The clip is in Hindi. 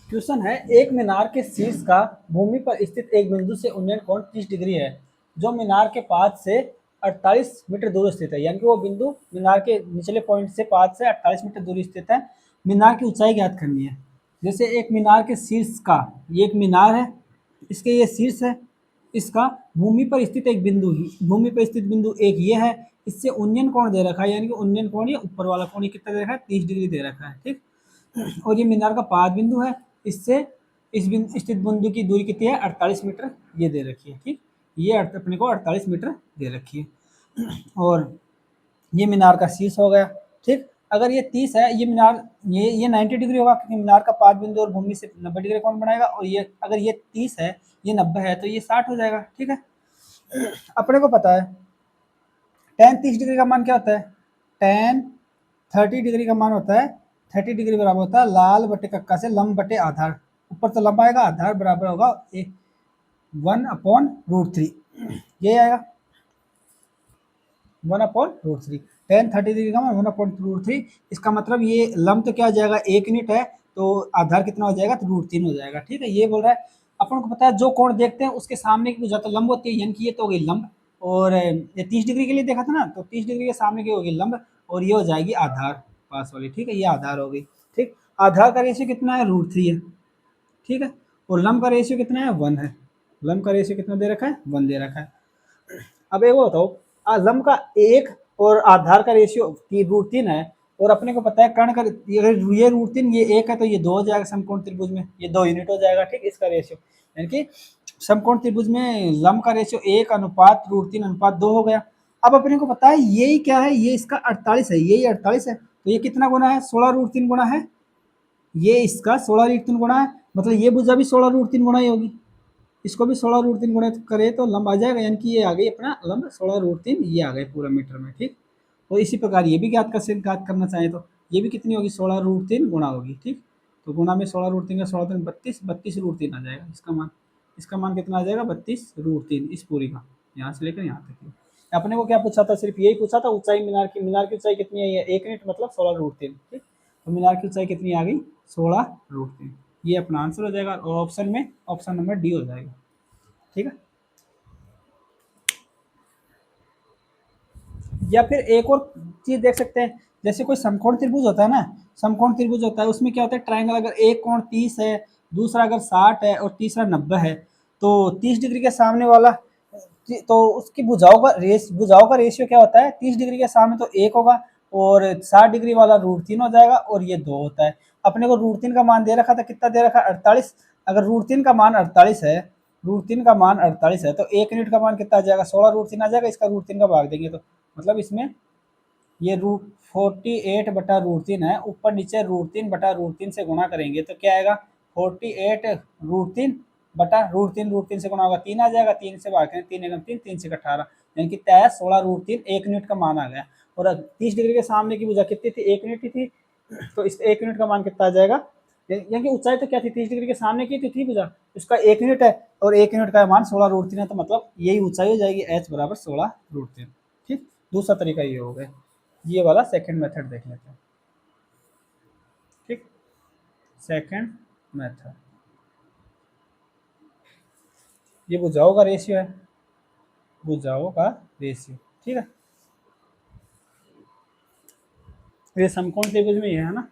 क्वेश्चन है, एक मीनार के शीर्ष का भूमि पर स्थित एक बिंदु से उन्नयन कोण 30 डिग्री है, जो मीनार के पाद से 48 मीटर दूर स्थित है। यानी कि वो बिंदु मीनार के निचले पॉइंट से पाद से 48 मीटर दूर स्थित है। मीनार की ऊंचाई ज्ञात करनी है। जैसे एक मीनार के शीर्ष का, ये एक मीनार है, इसके ये शीर्ष है, इसका भूमि पर स्थित एक बिंदु ही, भूमि पर स्थित बिंदु एक ये है, इससे उन्नयन कोण दे रखा है, यानी कि उन्नयन कोण ये ऊपर वाला कोण ये कितना दे रखा है, 30 डिग्री दे रखा है। ठीक, और ये मीनार का पाद बिंदु है, इससे इस बिंदु स्थित बिंदु की दूरी कितनी है, 48 मीटर ये दे रखी है। ठीक, ये अपने को 48 मीटर दे रखी है। और ये मीनार का शीर्ष हो गया। ठीक, अगर ये 30 है, ये मीनार ये 90 डिग्री होगा, क्योंकि मीनार का पाद बिंदु और भूमि से 90 डिग्री कोण बनाएगा। और ये अगर ये 30 है, ये 90 है, तो ये 60 हो जाएगा। ठीक है, अपने को पता है tan 30 डिग्री का मान क्या होता है, tan 30 डिग्री का मान होता है, 30 डिग्री बराबर होता है लाल बटे कक्का से लंब बटे आधार। ऊपर तो लंब आएगा, आधार बराबर होगा 1/√3, ये आएगा 1/√3। tan 30 डिग्री का मान 1/√3। इसका मतलब ये लंब तो क्या हो जाएगा, 1 यूनिट है, तो आधार कितना हो जाएगा, तो √3 हो जाएगा। ठीक है, ये बोल रहा है। अपन को पता है जो कोण देखते हैं उसके सामने की भुजा तो लंब होती है, यानी कि ये तो हो गई लंब। और ये 30 डिग्री के लिए देखा था ना, तो 30 डिग्री के सामने की होगी लंब, और ये हो जाएगी आधार पास वाली। ठीक है, ये आधार हो गई। ठीक, आधार का रेशियो कितना है, √3 है। ठीक है, और लंब का रेशियो कितना है, 1 है। लंब का रेशियो कितना दे रखा है, 1 दे रखा है। अब एक बताओ, लंब का 1 और आधार का रेशियो √3 है, और अपने को पता है कर्ण का ये √3 ये 1 है, तो ये 2 हो जाएगा समकोण त्रिभुज में, ये 2 यूनिट हो जाएगा। ठीक, इसका रेशियो यानी कि समकोण त्रिभुज में लंब का रेशियो 1:√3:2 हो गया। अब अपने को पता है यही क्या है, ये इसका 48 है, यही 48 है, तो ये कितना गुना है, 16√3 गुना है, ये इसका 16√3 गुना है, मतलब ये भुजा भी 16√3 गुना ही होगी। इसको भी 16√3 गुणा करे तो लंब आ जाएगा, यानी कि ये आ गई अपना लंब 16√3, ये आ गए पूरा मीटर में। ठीक, और इसी प्रकार ये भी ज्ञात करना चाहें तो ये भी कितनी होगी, 16√3 गुणा होगी। ठीक, तो गुणा में 16√3 का 16 32, 32√3 आ जाएगा इसका मान। इसका मान कितना आ जाएगा, 32√3, इस पूरी का, यहाँ से लेकर यहाँ तक। अपने को क्या पूछा था, सिर्फ यही पूछा था ऊंचाई मीनार की ऊंचाई कितनी है, ये 1 यूनिट मतलब 16√3। ठीक, तो मीनार की ऊंचाई कितनी आ गई, 16√3। ये अपना आंसर हो जाएगा, और ऑप्शन में ऑप्शन नंबर डी हो जाएगा। ठीक है, या फिर एक और चीज देख सकते हैं, जैसे कोई समकोण त्रिभुज होता है ना, समकोण त्रिभुज होता है, उसमें क्या होता है, ट्रायंगल अगर एक कोण 30 है, दूसरा अगर 60 है, और तीसरा 90 है, तो 30 डिग्री के सामने वाला, तो उसकी भुजाओं का रेशियो क्या होता है, 30 डिग्री के सामने तो 1 होगा, और 60 डिग्री वाला √3 हो जाएगा, और ये 2 होता है। अपने को √3 का मान दे रखा था, कितना दे रखा है, 48। अगर √3 का मान 48 है, √3 का मान 48 है, तो 1 यूनिट का मान कितना आ जाएगा, 16√3 आ जाएगा। इसका √3 का भाग देंगे तो मतलब इसमें ये √48/√3 है, ऊपर नीचे √3/√3 से गुणा करेंगे तो क्या आएगा, 48√3/√3 से गुणा होगा 3 आ जाएगा, 3 से भाग करें, 3 एकम 3, 3 से 18, यानी कि तय 16√3 1 यूनिट का मान आ गया। और 30 डिग्री के सामने की भुजा कितनी थी, 1 यूनिट थी, तो इस 1 यूनिट का मान कितना आ जाएगा, यानी कि ऊंचाई तो क्या थी, 30 डिग्री के सामने की थी भुजा, उसका 1 यूनिट है, और 1 यूनिट का मान 16√3 है, तो मतलब यही ऊंचाई हो जाएगी, h बराबर 16√3। ठीक, दूसरा तरीका ये हो गया। ये वाला सेकंड मेथड देख लेते हैं। ठीक, सेकंड मेथड, ये भुजाओं का रेशियो है, भुजाओं का रेशियो। ठीक है, ये समकोण त्रिभुज में ये है ना,